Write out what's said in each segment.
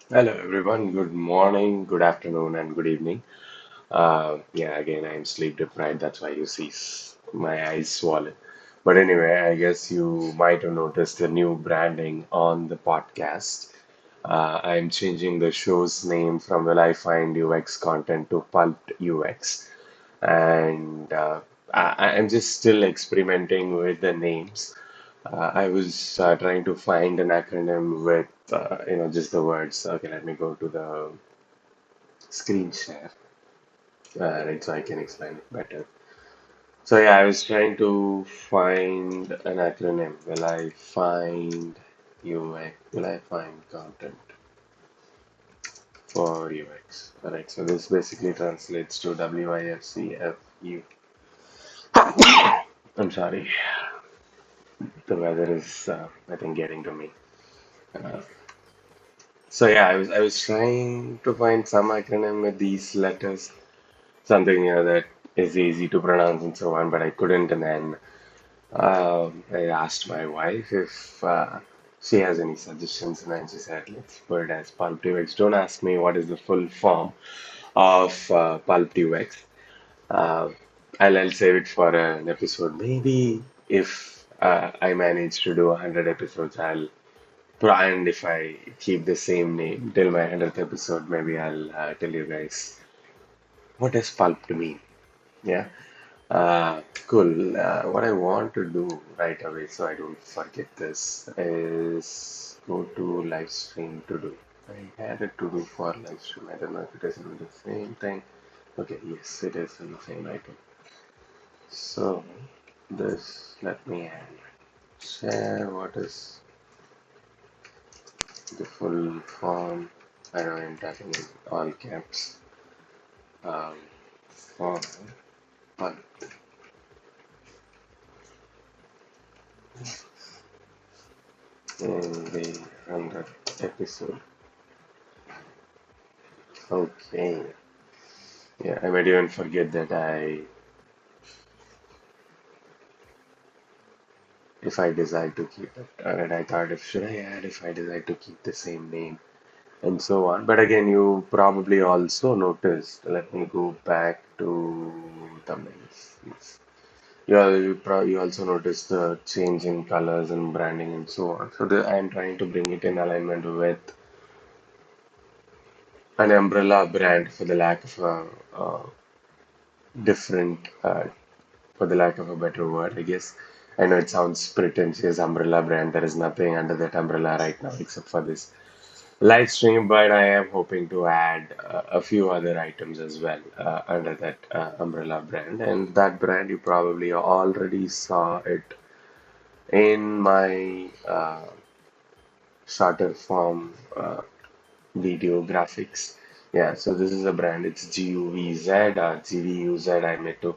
Hello, everyone. Good morning, good afternoon, and good evening. Yeah, again, I'm sleep deprived. That's why you see my eyes swollen. But anyway, I guess you might have noticed the new branding on the podcast. I'm changing the show's name from Will I Find UX content to Pulped UX. And I'm just still experimenting with the names. I was trying to find an acronym with, just the words. Okay, let me go to the screen share, right, so I can explain it better. So yeah, I was trying to find an acronym. Will I find UX? Will I find content for UX? Alright, so this basically translates to WIFCFU. I'm sorry, the weather is, I think, getting to me. Uh, so yeah, I was trying to find some acronym with these letters, something that is easy to pronounce and so on, but I couldn't, and then I asked my wife if she has any suggestions, and then she said, let's put it as Pulp UX. Don't ask me what is the full form of Pulp UX. Uh, I'll save it for an episode. Maybe if I manage to do 100 episodes, and if I keep the same name till my 100th episode, maybe I'll tell you guys what does pulp to mean. Yeah. Cool. What I want to do right away, so I don't forget this, is go to live stream to do. I had a to do for live stream. I don't know if it is in the same thing. Okay, yes, it is in the same item. So this, let me add. Share what is the full form. I know I'm typing in all caps. Um, for pulp in the 100th episode. Okay. Yeah, I might even forget that if I decide to keep it. And I thought if should I add if I decide to keep the same name and so on. But again, you probably also noticed. Let me go back to thumbnails. Yes. Yeah, you also noticed the change in colors and branding and so on. So I'm trying to bring it in alignment with an umbrella brand for the lack of a different for the lack of a better word, I guess. I know it sounds pretentious umbrella brand. There is nothing under that umbrella right now except for this live stream, but I am hoping to add a few other items as well under that umbrella brand. And that brand, you probably already saw it in my shorter form video graphics. Yeah, so this is a brand. It's GUVZ or GVUZ. I made to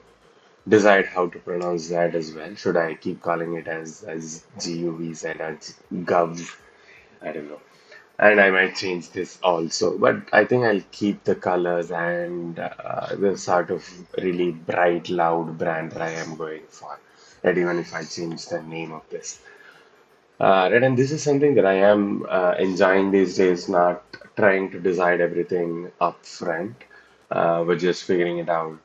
decide how to pronounce that as well. Should I keep calling it as GUVZ or Gov? I don't know. And I might change this also, but I think I'll keep the colors and the sort of really bright, loud brand that I am going for. And even if I change the name of this. Right, and this is something that I am enjoying these days, not trying to decide everything up front. We're just figuring it out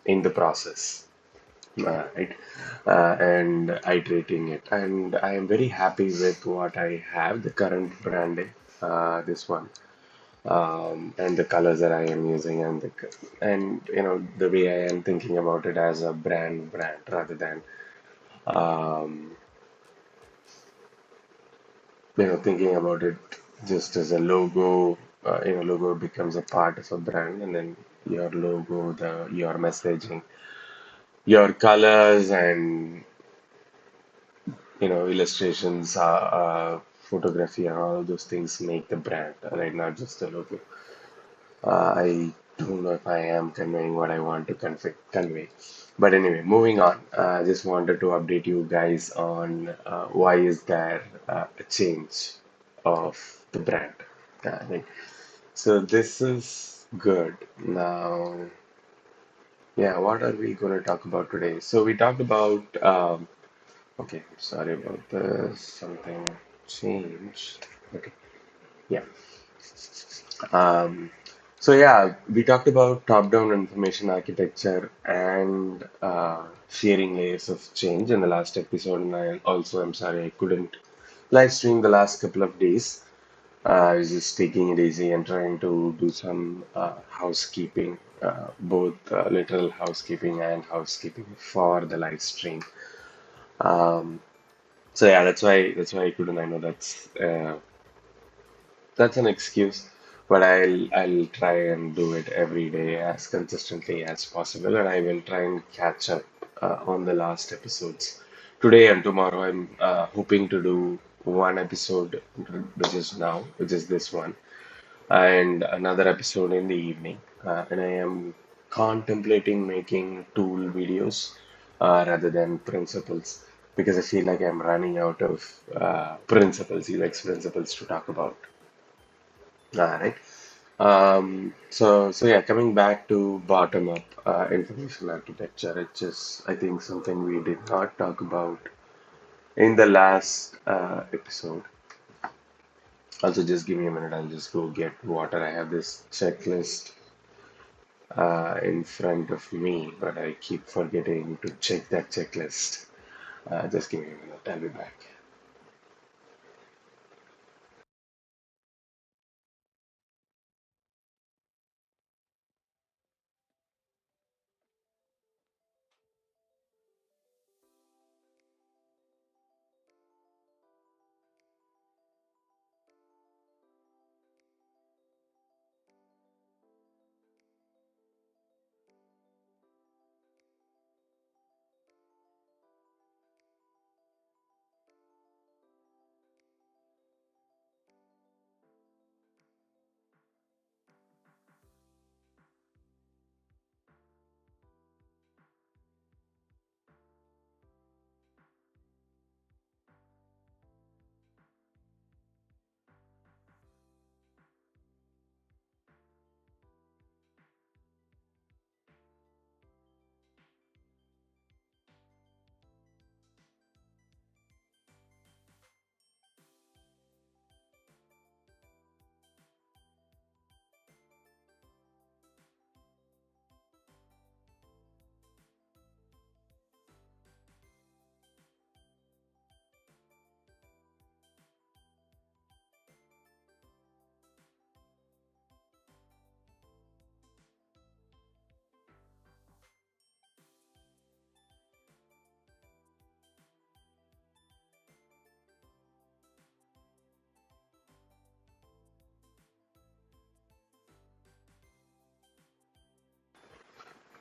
in the process, right? And iterating it. And I am very happy with what I have, the current branding, this one, and the colors that I am using, and the way I am thinking about it as a brand rather than um, thinking about it just as a logo. Logo becomes a part of a brand, and then your logo, your messaging, your colors, and illustrations, photography, and all of those things make the brand, right? Not just the logo. I don't know if I am conveying what I want to convey. But anyway, moving on. I just wanted to update you guys on why is there a change of the brand. Right. So this is good. Now, yeah, what are we going to talk about today? So we talked about, okay, sorry about this, something changed. Okay, yeah. Um, so yeah, we talked about top-down information architecture and sharing layers of change in the last episode, and I also am sorry I couldn't live stream the last couple of days. I was just taking it easy and trying to do some housekeeping, both literal housekeeping and housekeeping for the live stream. Um, so yeah, that's why I couldn't. I know that's an excuse, but I'll try and do it every day as consistently as possible, and I will try and catch up on the last episodes. Today and tomorrow, I'm hoping to do one episode, which is this one, and another episode in the evening. And I am contemplating making tool videos rather than principles because I feel like I'm running out of UX principles to talk about. All right. So yeah, coming back to bottom-up information architecture, it's just I think something we did not talk about in the last episode. Also, just give me a minute. I'll just go get water. I have this checklist in front of me, but I keep forgetting to check that checklist. Just give me a minute. I'll be back.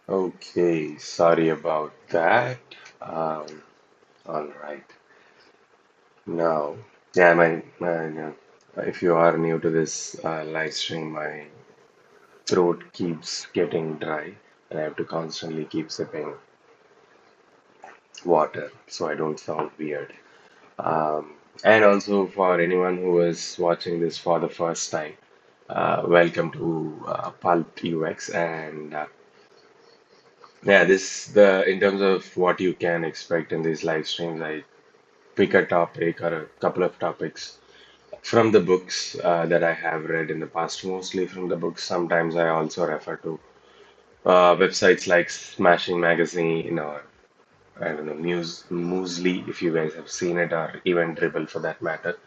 Okay, sorry about that. Um, all right. Now, yeah, if you are new to this live stream, my throat keeps getting dry, and I have to constantly keep sipping water so I don't sound weird. Um, and also for anyone who is watching this for the first time, welcome to Pulp UX. And yeah, this the in terms of what you can expect in these live streams, I pick a topic or a couple of topics from the books that I have read in the past, mostly from the books. Sometimes I also refer to websites like Smashing Magazine or I don't know, Muesli, if you guys have seen it, or even Dribble for that matter,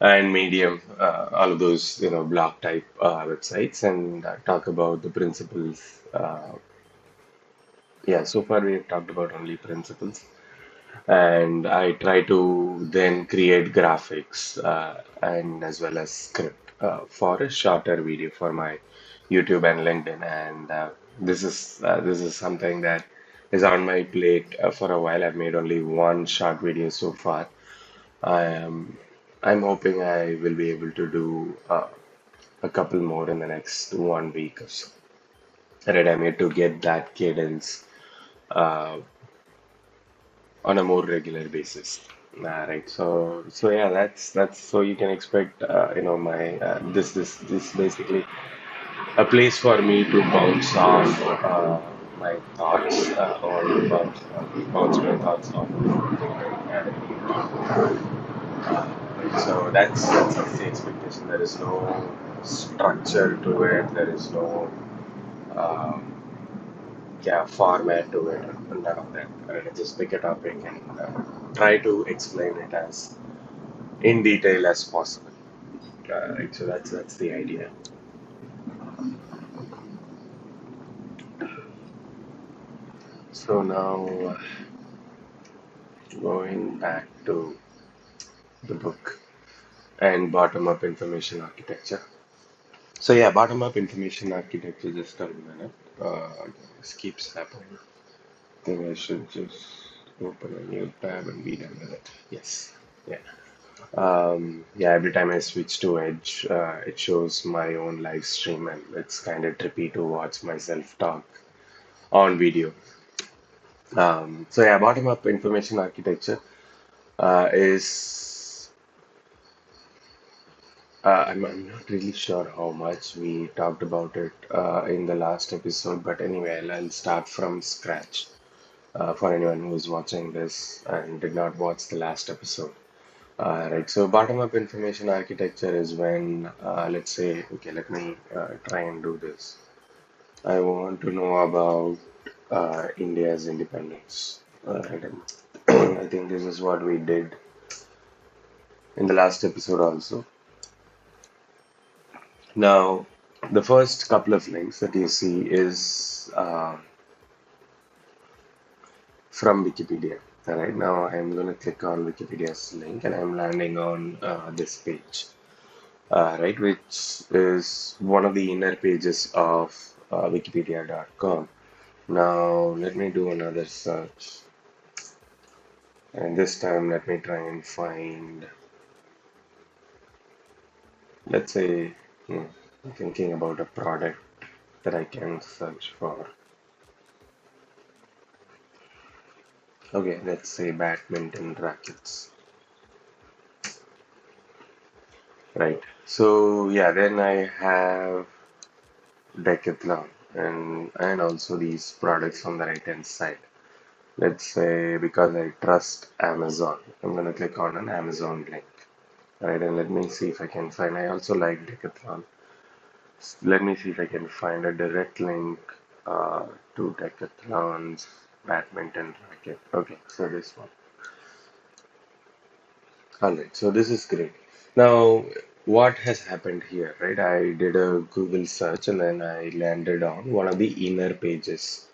and Medium, all of those, blog type websites, and talk about the principles. Yeah, so far we have talked about only principles. And I try to then create graphics and as well as script for a shorter video for my YouTube and LinkedIn. And this is something that is on my plate for a while. I've made only one short video so far. I am I'm hoping I will be able to do a couple more in the next 1 week or so. Right, I'm here to get that cadence uh, on a more regular basis. Right. So yeah, that's so you can expect my this basically a place for me to my thoughts or bounce my thoughts off of something very academy So that's the expectation. There is no structure to it. There is no um, yeah, format to it. None of that. Just pick a topic and try to explain it as in detail as possible. Right. So that's the idea. So now going back to the book and bottom-up information architecture. So yeah, bottom-up information architecture. Just a minute. This keeps happening. I think I should just open a new tab and be done with it. Yes. Yeah. Yeah, every time I switch to Edge, it shows my own live stream, and it's kind of trippy to watch myself talk on video. So yeah, bottom-up information architecture is I'm not really sure how much we talked about it in the last episode, but anyway, I'll start from scratch for anyone who is watching this and did not watch the last episode. Right, so bottom-up information architecture is when, let's say, okay, let me try and do this. I want to know about India's independence. Right, and I think this is what we did in the last episode also. Now, the first couple of links that you see is from Wikipedia. All right, now I'm going to click on Wikipedia's link and I'm landing on this page. Right, which is one of the inner pages of wikipedia.com. Now, let me do another search, and this time let me try and find, let's say, hmm, I'm thinking about a product that I can search for. Okay, let's say badminton rackets. Right. So, yeah, then I have Decathlon and also these products on the right hand side. Let's say because I trust Amazon, I'm gonna click on an Amazon link. Right, and let me see if I can find. I also like Decathlon. Let me see if I can find a direct link uh, to Decathlon's badminton racket. Okay, so this one. Alright, so this is great. Now, what has happened here, right? I did a Google search and then I landed on one of the inner pages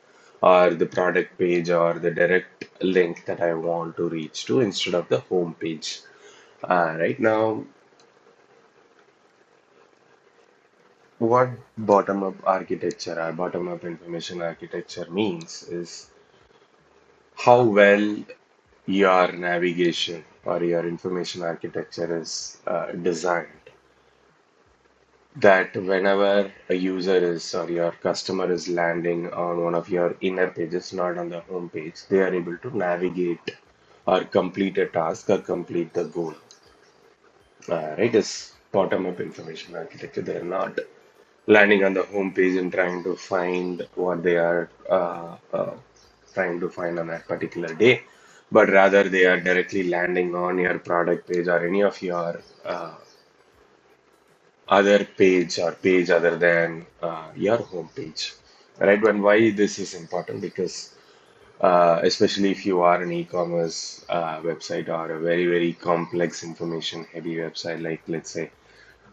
or the product page or the direct link that I want to reach to instead of the home page. Right now, what bottom-up architecture or bottom-up information architecture means is how well your navigation or your information architecture is designed. That whenever a user is or your customer is landing on one of your inner pages, not on the home page, they are able to navigate or complete a task or complete the goal. Right? Is bottom-up information architecture. They are not landing on the home page and trying to find what they are trying to find on that particular day, but rather they are directly landing on your product page or any of your other page or page other than your home page. Right? And why this is important because especially if you are an e-commerce website or a very complex information heavy website, like let's say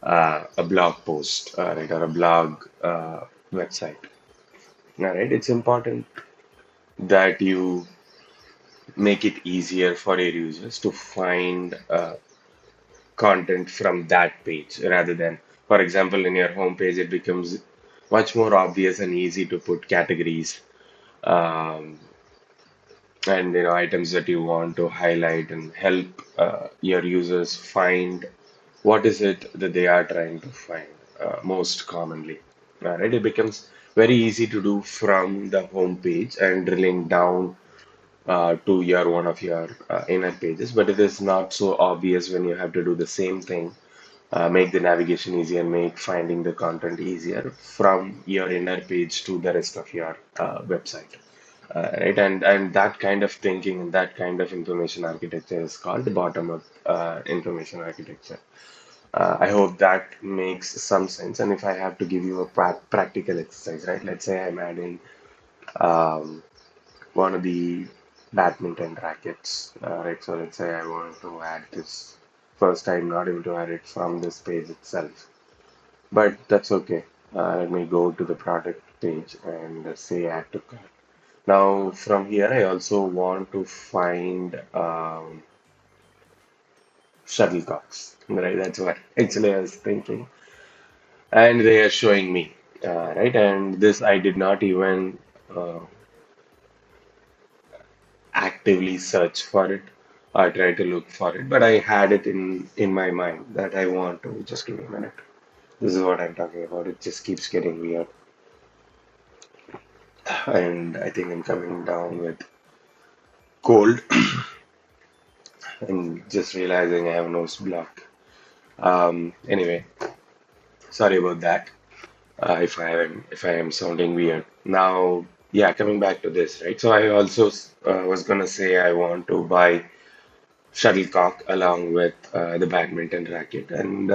a blog post, right, or a blog website. All right, it's important that you make it easier for your users to find content from that page rather than, for example, in your home page, it becomes much more obvious and easy to put categories um, and items that you want to highlight and help your users find what is it that they are trying to find most commonly. Right? It becomes very easy to do from the home page and drilling down to your one of your inner pages, but it is not so obvious when you have to do the same thing, make the navigation easier, make finding the content easier from your inner page to the rest of your website. right? And that kind of thinking and that kind of information architecture is called bottom-up information architecture. I hope that makes some sense. And if I have to give you a practical exercise, right? Let's say I'm adding um, one of the badminton rackets, right? So let's say I want to add this. First, I'm not able to add it from this page itself, but that's okay. Let me go to the product page and say add to cart. Now, from here, I also want to find shuttlecocks, right? That's what actually I was thinking. And they are showing me, right? And this I did not even uh, actively search for it or try to look for it, but I had it in my mind that I want to. Just give me a minute. This is what I'm talking about. It just keeps getting weird, and I think I'm coming down with cold and just realizing I have nose block. Anyway, sorry about that. If I am sounding weird. Now, yeah, coming back to this, right? So I also was gonna say I want to buy shuttlecock along with the badminton racket, and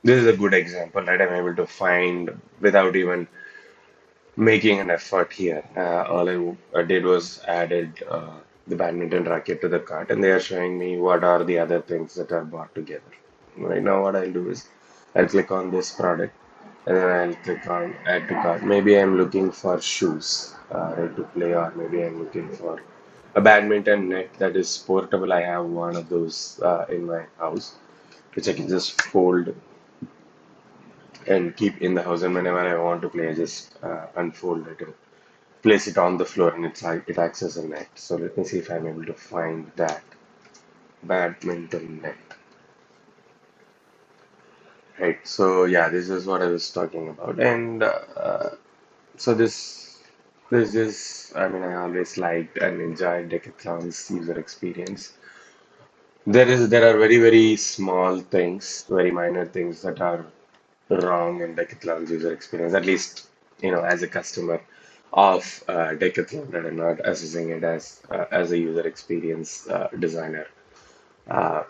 this is a good example, right? I'm able to find without even making an effort here. All I did was added the badminton racket to the cart, and they are showing me what are the other things that are bought together. Right now, what I'll do is I'll click on this product, and then I'll click on add to cart. Maybe I'm looking for shoes, right, to play, or maybe I'm looking for a badminton net that is portable. I have one of those in my house, which I can just fold and keep in the house. And whenever I want to play, I just unfold it and place it on the floor, and it's like it acts as a net. So let me see if I'm able to find that badminton net. Right. So yeah, this is what I was talking about, and so this is. I mean, I always liked and enjoyed Decathlon's user experience. There are very small things, very minor things that are wrong in Decathlon's user experience. At least as a customer of Decathlon, that I'm not assessing it as a user experience designer. Uh,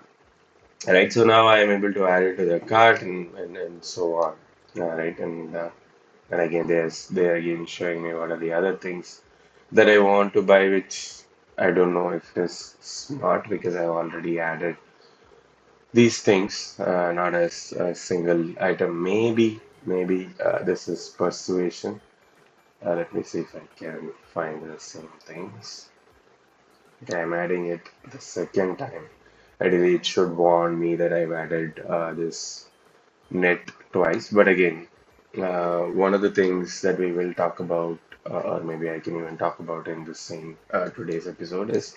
right. So now I am able to add it to the cart and so on. Right. And again, they're again showing me what are the other things that I want to buy, which I don't know if it is smart because I've already added these things, not as a single item. Maybe this is persuasion. Let me see if I can find the same things. Okay, I'm adding it the second time. Ideally, it should warn me that I've added this net twice. But again, one of the things that we will talk about, or maybe I can even talk about in the same today's episode, is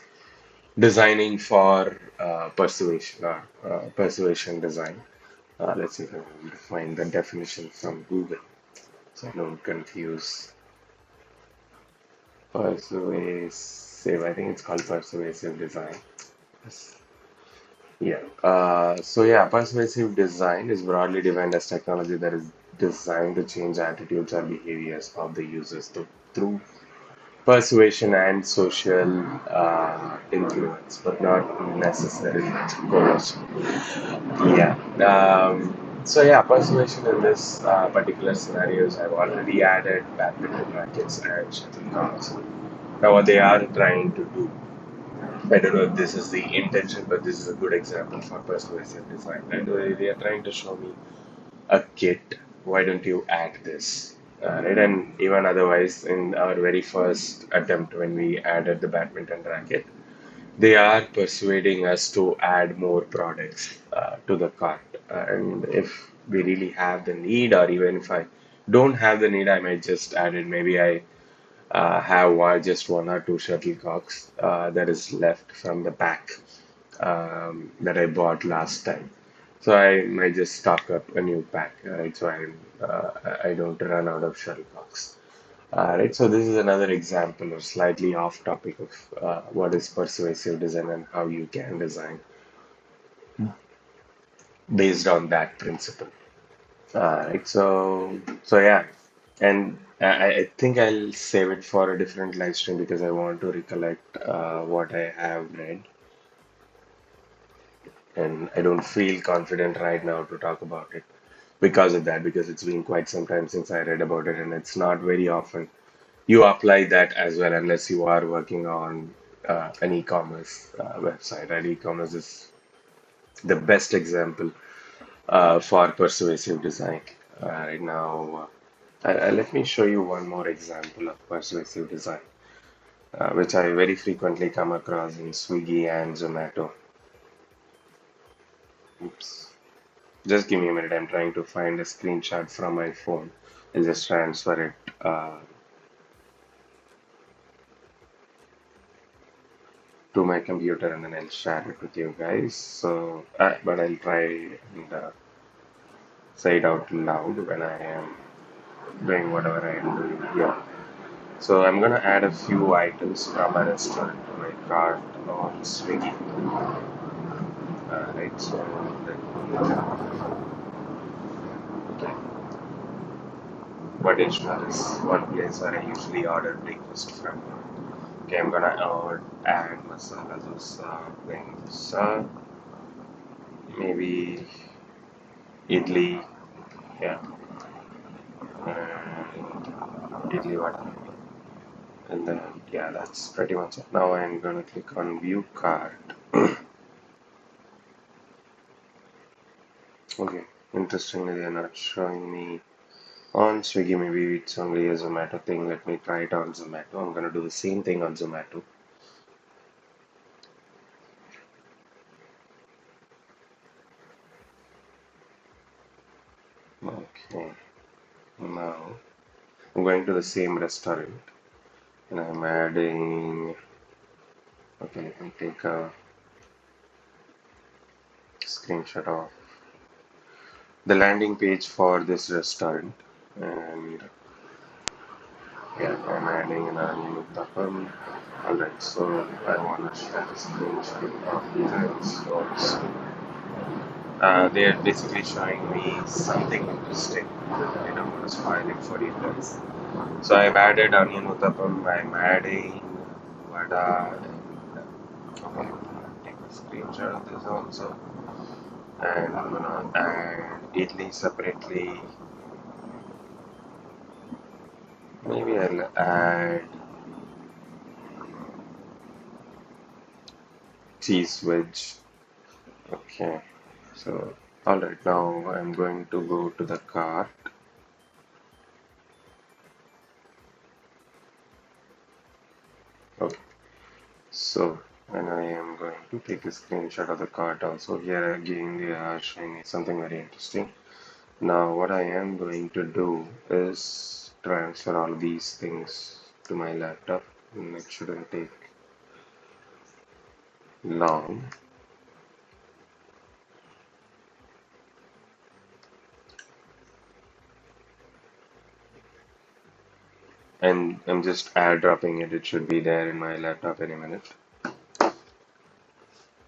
designing for persuasion or persuasion design. Let's see if I can find the definition from Google so I don't confuse persuasive. I think it's called persuasive design. Yes. Yeah. So yeah, persuasive design is broadly defined as technology that is designed to change attitudes or behaviors of the users through persuasion and social influence, but not necessarily coercion. Yeah. So yeah, persuasion in this particular scenarios, I've already added badminton rackets and shuttlecocks. Now, what they are trying to do, I don't know if this is the intention, but this is a good example for persuasive design. And they are trying to show me a kit. Why don't you add this? Right, and even otherwise, in our very first attempt when we added the badminton racket, they are persuading us to add more products to the cart. And if we really have the need, or even if I don't have the need, I might just add it. Maybe I have just one or two shuttlecocks that is left from the pack that I bought last time. So I might just stock up a new pack, right? So I don't run out of shuttlecocks. Right, so this is another example or slightly off topic of what is persuasive design and how you can design based on that principle. Right, so yeah, and I think I'll save it for a different live stream because I want to recollect what I have read, and I don't feel confident right now to talk about it because of that, because it's been quite some time since I read about it, and it's not very often you apply that as well unless you are working on an e-commerce website. And e-commerce is the best example for persuasive design. Right now, let me show you one more example of persuasive design, which I very frequently come across in Swiggy and Zomato. Oops. Just give me a minute. I'm trying to find a screenshot from my phone. I'll just transfer it to my computer and then I'll share it with you guys. So, but I'll try and say it out loud when I am doing whatever I am doing here. So I'm gonna add a few items from a restaurant to my cart on Swiggy. Right, so okay. What is one place where I usually order breakfast from? Okay, I'm gonna add masala dosa, plain dosa, maybe idli, yeah, and idli vada. And then, yeah, that's pretty much it. Now I'm gonna click on view cart. Okay, interestingly, they're not showing me on Swiggy. Maybe it's only a Zomato thing. Let me try it on Zomato. I'm gonna do the same thing on Zomato. Okay, now I'm going to the same restaurant and I'm adding. Okay, let me take a screenshot of the landing page for this restaurant, and yeah, I'm adding an onion uttapam. Alright, so I want to share a screenshot of these items. They are basically showing me something interesting. I don't want to spoil it for you guys. So I've added onion uttapam, I'm adding vada, and okay, I'm gonna take a screenshot of this also. And I'm gonna add idli separately. Maybe I'll add cheese wedge. Okay, so alright, now I'm going to go to the cart. Okay, so and I am going to take a screenshot of the cart also. Here again, they are showing me something very interesting. Now, what I am going to do is transfer all these things to my laptop, and it shouldn't take long. And I'm just airdropping it. It should be there in my laptop any minute.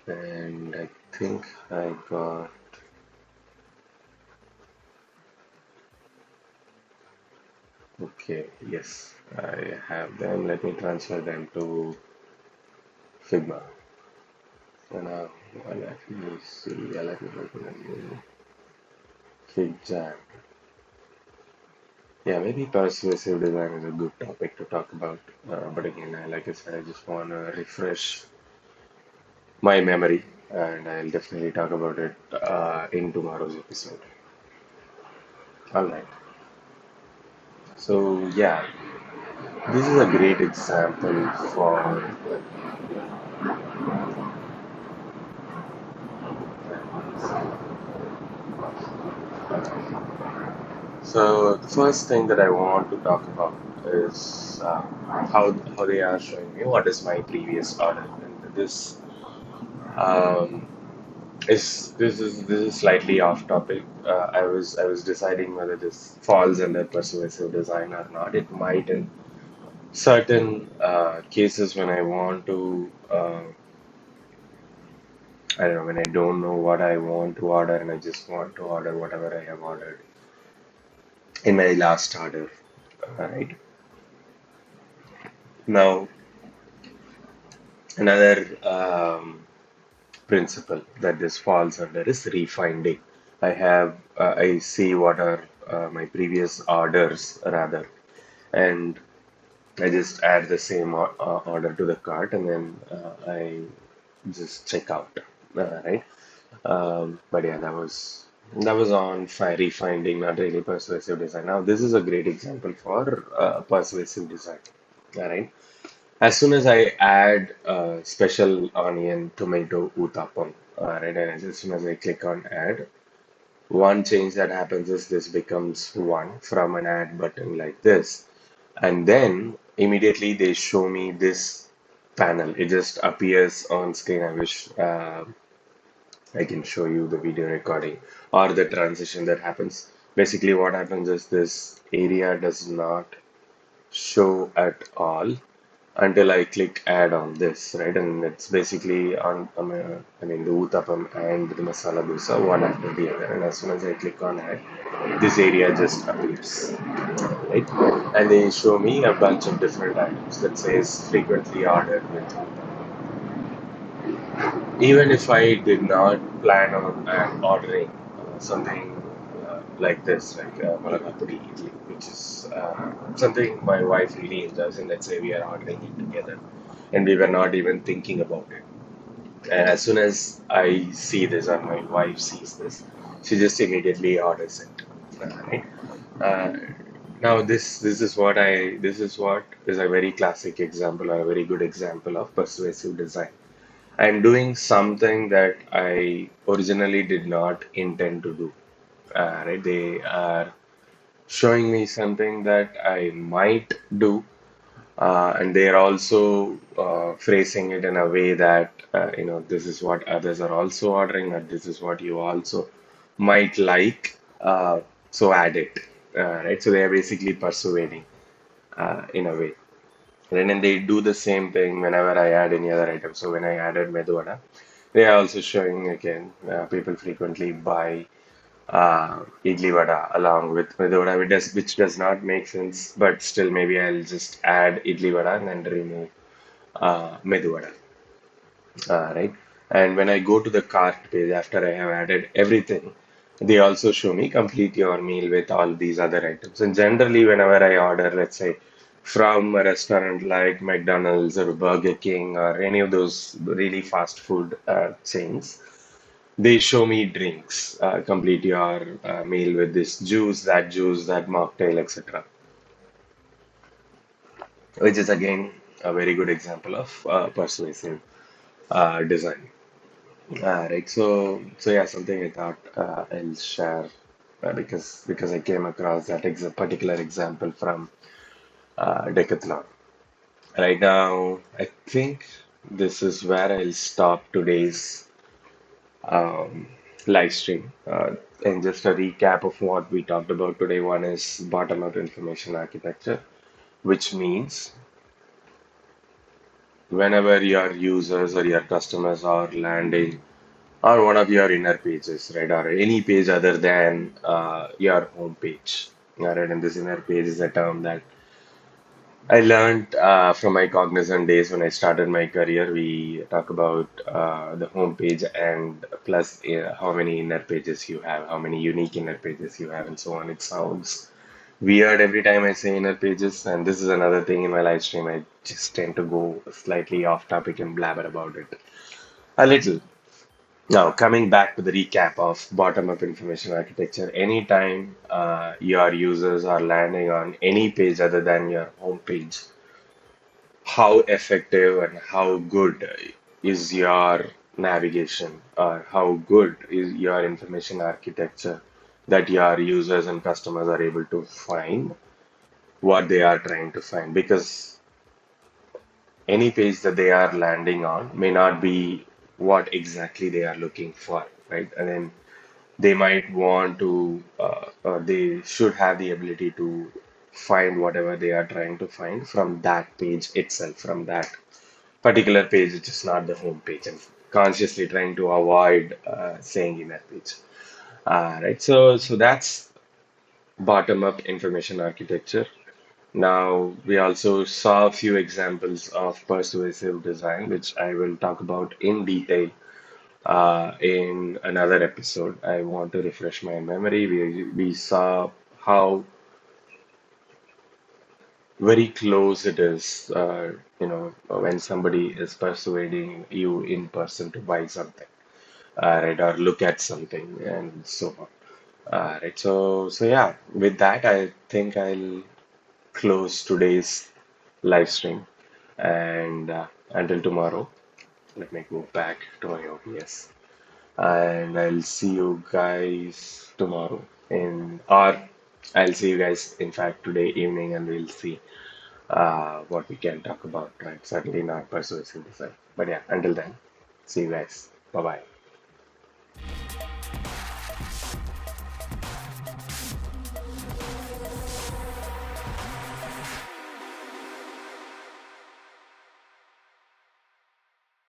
And I think I got. Okay, yes, I have them. Let me transfer them to Figma. And let me see. Let me open a new FigJam. Yeah, maybe persuasive design is a good topic to talk about. But again, like I said, I just want to refresh my memory, and I'll definitely talk about it in tomorrow's episode. All right. So yeah, this is a great example for. So the first thing that I want to talk about is how they are showing me what is my previous order, and um, this is slightly off topic. I was deciding whether this falls under persuasive design or not. It might in certain cases when I want to. I don't know, when I don't know what I want to order and I just want to order whatever I have ordered in my last order. Right. Now, another principle that this falls under is refinding. I see what are my previous orders rather, and I just add the same order to the cart, and then I just check out, right? But yeah, that was on fiery finding, not really persuasive design. Now, this is a great example for persuasive design. All right. As soon as I add special onion tomato uttapam, right, and as soon as I click on add, one change that happens is this becomes one from an add button like this, and then immediately they show me this panel. It just appears on screen. I wish I can show you the video recording or the transition that happens. Basically, what happens is this area does not show at all until I click add on this, right? And it's basically on, I mean, the uttapam and the masala dosa, one after the other. And as soon as I click on add, this area just appears, right? And they show me a bunch of different items that says frequently ordered with even if I did not plan on ordering something like this, like Malaga Puri idli, which is something my wife really enjoys, and let's say we are ordering it together, and we were not even thinking about it. And as soon as I see this, or my wife sees this, she just immediately orders it. Right? Uh, Now this is what is a very classic example or a very good example of persuasive design. I'm doing something that I originally did not intend to do. Right? They are showing me something that I might do, and they are also phrasing it in a way that this is what others are also ordering, or this is what you also might like. So add it, right? So they are basically persuading in a way. And then they do the same thing whenever I add any other item. So when I added medu vada, they are also showing again people frequently buy idli vada along with medu vada, which does not make sense. But still, maybe I'll just add idli vada and then remove medu vada, right? And when I go to the cart page after I have added everything, they also show me complete your meal with all these other items. And generally, whenever I order, let's say from a restaurant like McDonald's or Burger King or any of those really fast food chains, they show me drinks, complete your meal with this juice, that mocktail, etc., which is again a very good example of persuasive design. Right. So yeah, something I thought I'll share because I came across that particular example from Decathlon. Right now, I think this is where I'll stop today's um, live stream. And just a recap of what we talked about today. One is bottom-up information architecture, which means whenever your users or your customers are landing on one of your inner pages, right, or any page other than your home page. Right, and this inner page is a term that I learned from my Cognizant days when I started my career. We talk about the home page and plus how many inner pages you have, how many unique inner pages you have, and so on. It sounds weird every time I say inner pages, and this is another thing in my live stream. I just tend to go slightly off topic and blabber about it a little. Now, coming back to the recap of bottom-up information architecture, anytime your users are landing on any page other than your home page, how effective and how good is your navigation, or how good is your information architecture that your users and customers are able to find what they are trying to find? Because any page that they are landing on may not be what exactly they are looking for, right? And then they might want to, or they should have the ability to find whatever they are trying to find from that page itself, from that particular page, which is not the home page, and consciously trying to avoid saying in that page. Right. So that's bottom-up information architecture. Now, we also saw a few examples of persuasive design, which I will talk about in detail in another episode. I want to refresh my memory. We saw how very close it is, when somebody is persuading you in person to buy something, right, or look at something, and so on. Right. So yeah, with that, I think I'll close today's live stream. And until tomorrow, let me go back to my OBS. And I'll see you guys tomorrow or I'll see you guys, in fact, today evening, and we'll see what we can talk about, right? Certainly not persuasive design. But yeah, until then, see you guys. Bye bye.